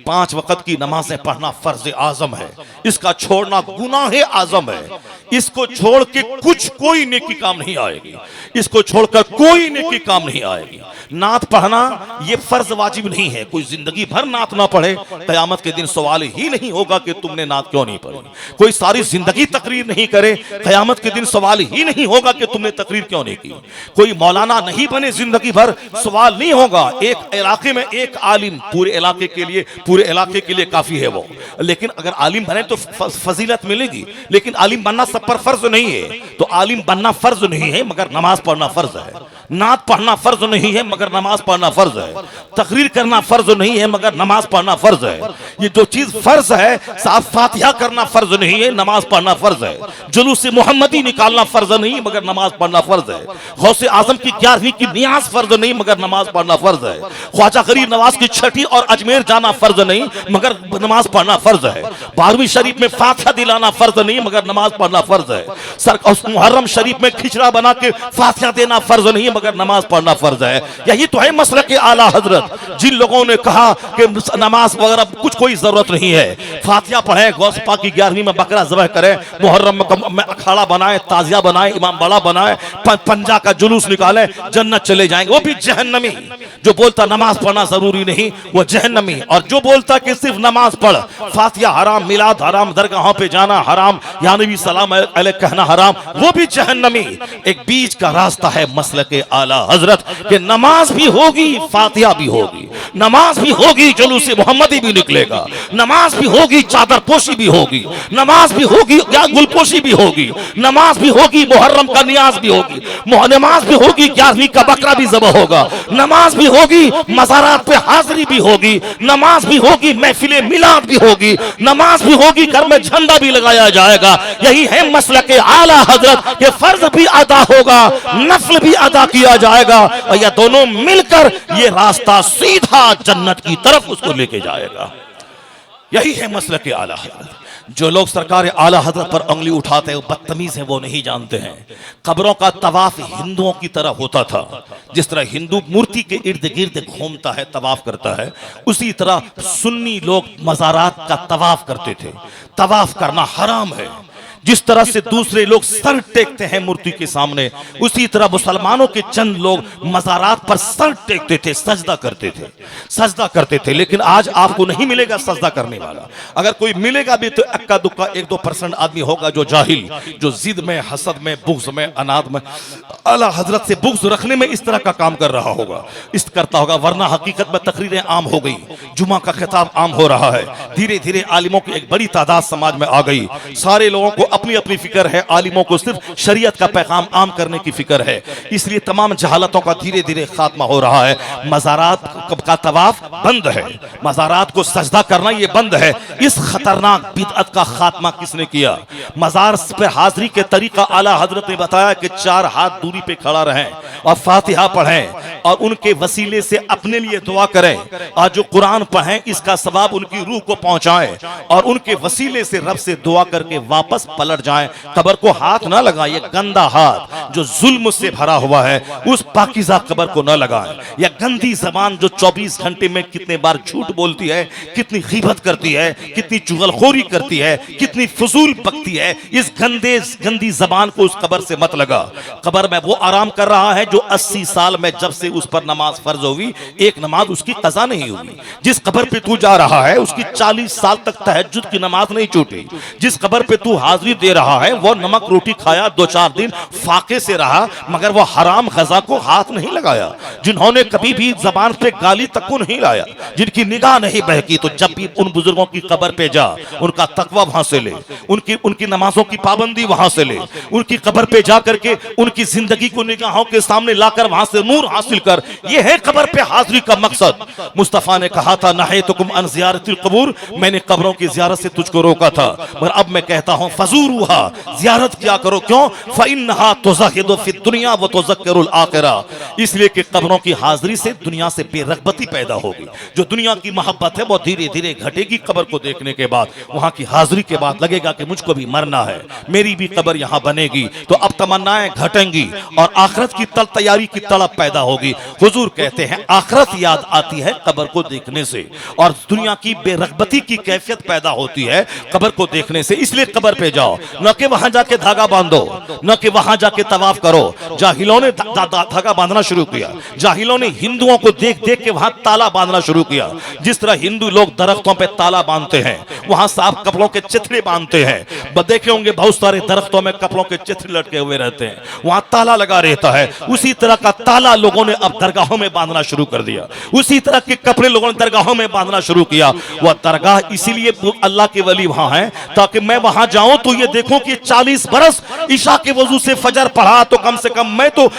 5 वक्त की नमाजें पढ़ना फर्ज आजम है, इसका छोड़ना गुनाह आजम है। इसको छोड़ के कोई नेकी काम नहीं आएगी, इसको छोड़कर कोई नेकी काम नहीं आएगी। नात पढ़ना ये फर्ज वाजिब नहीं है, कोई जिंदगी भर नात ना पढ़े, क़यामत के दिन सवाल ही नहीं होगा कि तुमने नात क्यों नहीं पढ़ी। कोई सारी जिंदगी तकरीर नहीं करे, क़यामत के दिन सवाल ही नहीं होगा कि तुमने तकरीर क्यों नहीं की। कोई मौलाना नहीं बने जिंदगी भर, सवाल नहीं होगा। एक इलाके में एक आलिम पूरे इलाके के लिए काफी है वो, लेकिन अगर आलिम बने तो फजीलत मिलेगी, लेकिन आलिम बनना सब पर फर्ज नहीं है। तो आलिम बनना फर्ज नहीं है मगर नमाज पढ़ना फर्ज है, नात पढ़ना फर्ज नहीं है मगर नमाज पढ़ना फर्ज है, तकरीर करना फर्ज नहीं है मगर नमाज पढ़ना फर्ज है। ये जो चीज फर्ज है, साफ फातिहा करना फर्ज नहीं है, नमाज पढ़ना फर्ज है। जुलूस मुहम्मदी निकालना फर्ज नहीं मगर नमाज पढ़ना फर्ज है। गौसे आजम की 11वीं की नियाज फर्ज नहीं मगर नमाज पढ़ना फर्ज है। ख्वाजा गरीब नवाज की 6ठी और अजमेर जाना फर्ज नहीं मगर नमाज पढ़ना फर्ज है। 12वीं शरीफ में फातिहा दिलाना फर्ज नहीं मगर नमाज पढ़ना फर्ज है। मुहर्रम शरीफ में खिचड़ा बना के फातिहा देना फर्ज नहीं मगर नमाज पढ़ना फर्ज है। यही तो है मसलक के आला हजरत। जिन लोगों ने कहा कि नमाज वगैरह कुछ कोई जरूरत नहीं है, फातिहा पढ़े, गौस पाक की 11वीं में बकरा ज़बह करे, मुहर्रम में अखाड़ा बनाए, ताजिया बनाए, इमाम बड़ा बनाए, पंजा का जुलूस निकाले, जन्नत चले जाएंगे। वो भी जहन्नमी। जो बोलता नमाज पढ़ना जरूरी नहीं वो जहन्नमी, और जो बोलता कि सिर्फ नमाज पढ़, फातिहा हराम, मिलाद हराम, दरगाहों पे जाना हराम, या नबी सलाम अलैह कहना हराम, वो भी जहन्नमी। एक बीच का रास्ता है मसलक आला हजरत कि नमाज भी होगी, फातिहा भी होगी, नमाज भी होगी, जुलूस मुहम्मदी भी निकलेगा, नमाज भी होगी, चादर पोशी भी होगी, नमाज भी होगी, या गुलपोशी भी होगी, नमाज भी होगी, मुहर्रम का नियाज भी होगी, नमाज भी होगी, 11वीं का बकरा भी ज़बह होगा, नमाज भी होगी, मज़ारात पे हाजिरी भी होगी, नमाज भी होगी, महफिले मिलाद भी होगी, नमाज भी होगी, घर में झंडा भी लगाया जाएगा। यही है मसलक आला हजरत के फर्ज भी अदा होगा, नफल भी अदा किया जाएगा, और यह दोनों मिलकर ये रास्ता सीधा जन्नत की तरफ उसको लेके जाएगा। यही है मसलक आला हजरत। जो लोग सरकार आला हजरत पर उंगली उठाते हैं बदतमीज हैं, वो नहीं जानते हैं कब्रों का तवाफ हिंदुओं की तरह होता था। जिस तरह हिंदू मूर्ति के इर्द गिर्द घूमता है, तवाफ करता है, उसी तरह सुन्नी लोग मज़ारात का तवाफ करते थे। तवाफ करना हराम है। जिस तरह से दूसरे लोग सर टेकते हैं मूर्ति के सामने, उसी तरह मुसलमानों के चंद लोग मज़ारात पर सर टेकते थे, सजदा करते थे। लेकिन आज आपको नहीं मिलेगा सजदा करने वाला। अगर कोई मिलेगा भी तो अक्का दुक्का 1-2% आदमी होगा जो जाहिल, जो जिद में, हसद में, बुग़्ज़ में, अनाद में, आला हजरत से बुग़्ज़ रखने में इस तरह का काम कर रहा होगा, करता होगा। वरना हकीकत में तकरीरें आम हो गई, जुमा का खिताब आम हो रहा है। धीरे धीरे आलिमों की एक बड़ी तादाद समाज में आ गई। सारे लोगों को अपनी अपनी फिक्र है, आलिमों को सिर्फ शरीयत का पैगाम आम करने की फिक्र है। इसलिए तमाम जहालतों का धीरे धीरे खात्मा हो रहा है। मज़ारात का तवाफ बंद है, मज़ारात को सजदा करना ये बंद है। इस खतरनाक बिदअत का खात्मा किसने किया? मज़ार पे हाजिरी के तरीका आला हजरत ने बताया कि 4 हाथ दूरी पे खड़ा रहें और फातिहा पढ़ें और उनके वसीले से अपने लिए दुआ करें, और जो कुरान पढ़ें इसका सवाब उनकी रूह को पहुंचाएं, और उनके वसीले से रब से दुआ करके वापस पलट जाएं। कब्र को हाथ ना लगाएं, ये गंदा हाथ जो जुल्म से भरा हुआ है उस पाकीज़ा कब्र को ना लगाएं। यह गंदी जबान जो 24 घंटे में कितने बार झूठ बोलती है, कितनी गीबत करती है, कितनी चुगलखोरी करती है, कितनी फजूल बकती है, इस गंदी जबान को उस कब्र से मत लगा। कब्र में वो आराम कर रहा है जो 80 साल में जब से उस पर नमाज फर्ज हुई एक नमाज उसकी कज़ा नहीं हुई। जिस कब्र पे तू जा रहा है उसकी 40 साल तक तहज्जुद की नमाज नहीं छूटी। जिस कब्र पे तू हाजिरी दे रहा है वो नमक रोटी खाया, 2-4 दिन फाके से रहा, मगर वो हराम गजा को हाथ नहीं लगाया। जिन्होंने कभी भी जबान पे गाली तक को नहीं लाया, जिनकी निगाह नहीं बहकी, तो जब भी उन बुजुर्गों की कब्र पे जा, उनका तकवा वहां से ले, उनकी नमाजों की पाबंदी वहां से ले, उनकी कब्र पे जा करके उनकी जिंदगी को निगाहों के सामने लाकर वहां से नूर हासिल कर। यह है कब्र पे हाजिरी का मकसद। मुस्तफा ने कहा था नहैतुकुम अन ज़ियारतिल क़ुबूर, मैंने कब्रों की ज़ियारत से तुझको रोका था, मगर अब मैं कहता हूं फजूल फजूरुहा, जियारत किया करो। क्यों? फइन्नहा तुज़हिदु फिद दुनिया व तुज़क्किरुल आखिरा, इसलिए कि कब्रों की हाजिरी से दुनिया से बेरगबती पैदा होगी। जो दुनिया की मोहब्बत है वो धीरे धीरे घटेगी कब्र को देखने के बाद। वहां की हाजिरी के बाद लगेगा कि मुझको भी मरना है, मेरी भी कब्र यहाँ बनेगी, तो अब तमन्नाएं घटेंगी और आखिरत की तैयारी की तड़प पैदा होगी। हुजूर कहते हैं आखिरत याद आती है कब्र को देखने से, और दुनिया की बेरगबती की कैफियत पैदा होती है कब्र को देखने से। इसलिए कब्र पे जाओ, न कि वहां जाके धागा बांधो, न कि वहां जाके तवाफ करो। जाहिलों ने धागा बांधना शुरू किया, जाहिलों ने हिंदुओं को देख देख के वहां ताला बांधना शुरू किया। जिस तरह हिंदू लोग दरख्तों पे ताला बांधते हैं, वहां साफ कपड़ों के चिथड़े बांधते हैं। देखे होंगे बहुत सारे दरख्तों में कपड़ों के चिथड़े लटके हुए रहते हैं, वहां ताला लगा रहता है। उसी तरह का ताला लोगों ने अब दरगाहों में बांधना शुरू कर दिया, उसी तरह के कपड़े लोगों ने दरगाहों में बांधना शुरू किया। वह दरगाह इसीलिए अल्लाह के वली वहां है ताकि मैं वहां जाऊं तो ये देखूं कि 40 बरस ईशा के वजू से फजर पढ़ा, तो कम से कम मैं तो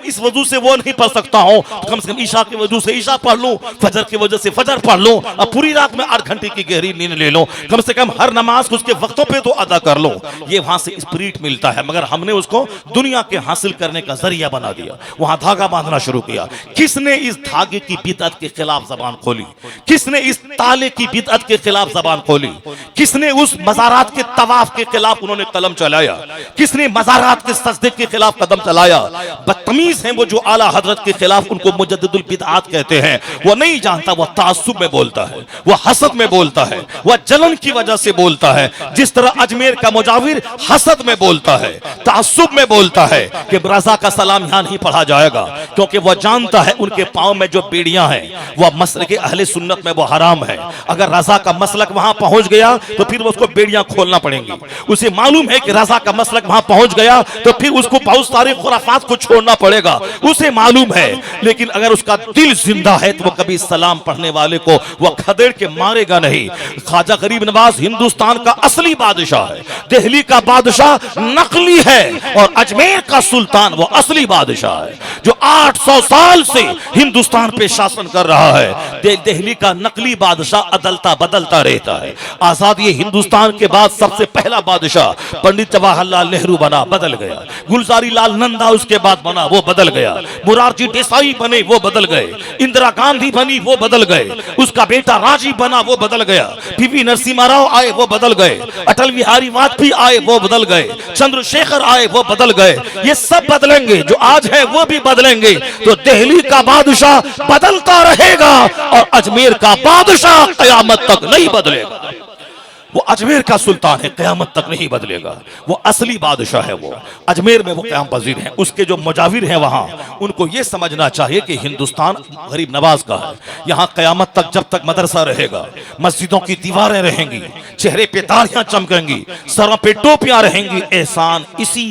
इस वजू से वो नहीं पढ़ सकता हूं, तो कम से कम ईशा के वजू से ईशा पढ़ लूं, फजर की वजह से फजर पढ़ लूं, अब पूरी रात में 8 घंटे की गहरी नींद ले लूं, कम से कम हर नमाज को उसके वक्तों पे तो अदा कर लूं। ये वहां से स्पिरिट मिलता है, मगर हमने उसको दुनिया के हासिल करने का जरिया बना दिया। वहां धागा बांधना शुरू किया। किसने इस धागे की बिदअत के खिलाफ जबान खोली? किसने इस ताले की बिदअत के खिलाफ जबान खोली? किसने उस मज़ारात के तवाफ के खिलाफ उन्होंने कलम चलाया? किसने मज़ारात के सजदे के खिलाफ कदम चलाया? बदतमीज हैं वो जो आला हजरत के खिलाफ उनको मुजद्दिदुल बिदअत कहते हैं। वो नहीं जानता, वो तासुब में बोलता है, वो हसद में बोलता है, वह जलन की वजह से बोलता है। जिस तरह अजमेर का मुजाविर हसद में बोलता है, तासुब में बोलता है कि रजा का सलाम यहां नहीं पढ़ा जाएगा, क्योंकि वह जानता है उनके पांव में जो बेड़ियां हैं वह मसलक अहले सुन्नत में वो हराम है। अगर रजा का मसलक वहां पहुंच गया तो फिर उसको बेड़ियां खोलना पड़ेंगी। उसे मालूम है कि रजा का मसलक वहां पहुंच गया तो फिर उसको बहुत सारे खुराफात को छोड़ना पड़ेगा, उसे मालूम है। लेकिन अगर उसका दिल जिंदा है तो वो कभी सलाम पढ़ने वाले को वह खदेड़ के मारेगा नहीं। ख्वाजा गरीब नवाज हिंदुस्तान का असली बादशाह है, दिल्ली का बादशाह नकली है और अजमेर का सुल्तान वो असली बादशाह है जो 800 साल से हिंदुस्तान पे शासन कर रहा है। दिल्ली का नकली बादशाह अदलता बदलता रहता है। आजादी हिंदुस्तान के बाद सबसे पहला बादशाह पंडित जवाहरलाल नेहरू बना, बदल गया। गुलजारी लाल नंदा उसके बाद बना, वो बदल गया। मुरारजी देसाई बने, वो बदल गए। इंदिरा गांधी बनी, वो बदल गए। उसका बेटा राजीव बना, वो बदल गया। पीवी नरसिम्हा राव आए, वो बदल गए। अटल बिहारी वाजपेयी आए, वो बदल गए। चंद्रशेखर आए, वो बदल गए। ये सब बदलेंगे, जो आज है वो भी बदलेंगे। तो दिल्ली का बादशाह बदलता रहेगा और अजमेर का बादशाह कयामत तक नहीं बदलेगा। वो अजमेर का सुल्तान है, क़यामत तक नहीं बदलेगा। वो असली बादशाह है, वो अजमेर में वो क़याम पजीर है। उसके जो मुजाविर हैं वहाँ, उनको ये समझना चाहिए कि हिंदुस्तान गरीब नवाज का है। यहाँ क़यामत तक जब तक मदरसा रहेगा, मस्जिदों की दीवारें रहेंगी, चेहरे पे दाढ़ियाँ चमकेंगी, सरों पे टोपियाँ रहेंगी, एहसान इसी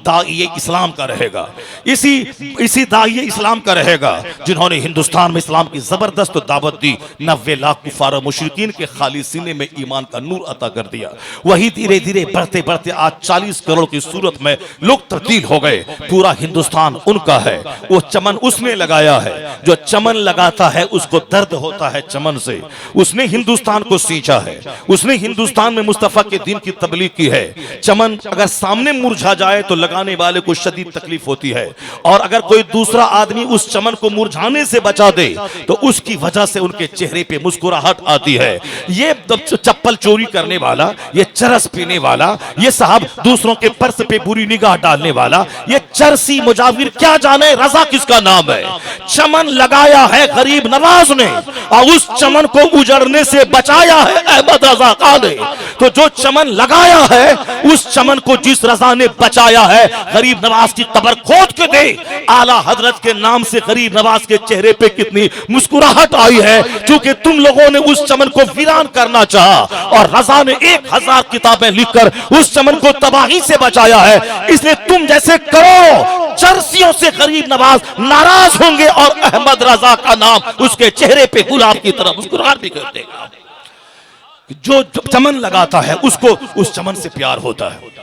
दाइए इस्लाम का रहेगा, इसी दाइए इस्लाम का रहेगा जिन्होंने हिंदुस्तान में इस्लाम की ज़बरदस्त दावत दी। 90 लाख कुफार मुशरिकीन के खाली सीने में ईमान का नूर अता कर दिया। वही धीरे धीरे बढ़ते बढ़ते आज 40 करोड़ की सूरत में लोग तब्दील हो गए। पूरा हिंदुस्तान उनका है। वो चमन उसने लगाया है। जो चमन लगाता है उसको दर्द होता है चमन से। उसने हिंदुस्तान को सींचा है। उसने हिंदुस्तान में मुस्तफा के दीन की तबलीग की है। चमन अगर सामने मुरझा जाए तो लगाने वाले को शदीद तकलीफ होती है, और अगर कोई दूसरा आदमी उस चमन को मुरझाने से बचा दे तो उसकी वजह से उनके चेहरे पे मुस्कुराहट आती है। ये चप्पल चोरी करने वाला, ये चरस पीने वाला, ये साहब दूसरों के पर्स पे बुरी निगाह डालने वाला, ये चरसी मुजाविर क्या जाने रजा किसका नाम है। चमन लगाया है गरीब नवाज ने और उस चमन को उजड़ने से बचाया है अहमद रजा खान ने। तो जो चमन लगाया है उस चमन को जिस रजा ने बचाया है, गरीब नवाज की कब्र खोद के दे। आला हजरत के नाम से गरीब नवाज के चेहरे पे कितनी मुस्कुराहट आई है, क्योंकि तुम लोगों ने उस चमन को वीरान करना चाहा और रजा ने 1000 किताबें लिखकर उस चमन को तबाही से बचाया है। इसलिए तुम जैसे करो चरसियों से गरीब नवाज नाराज होंगे और अहमद रजा का नाम उसके चेहरे पे गुलाब की तरह मुस्कुराहट भी कर देगा। जो चमन लगाता है उसको उस चमन से प्यार होता है।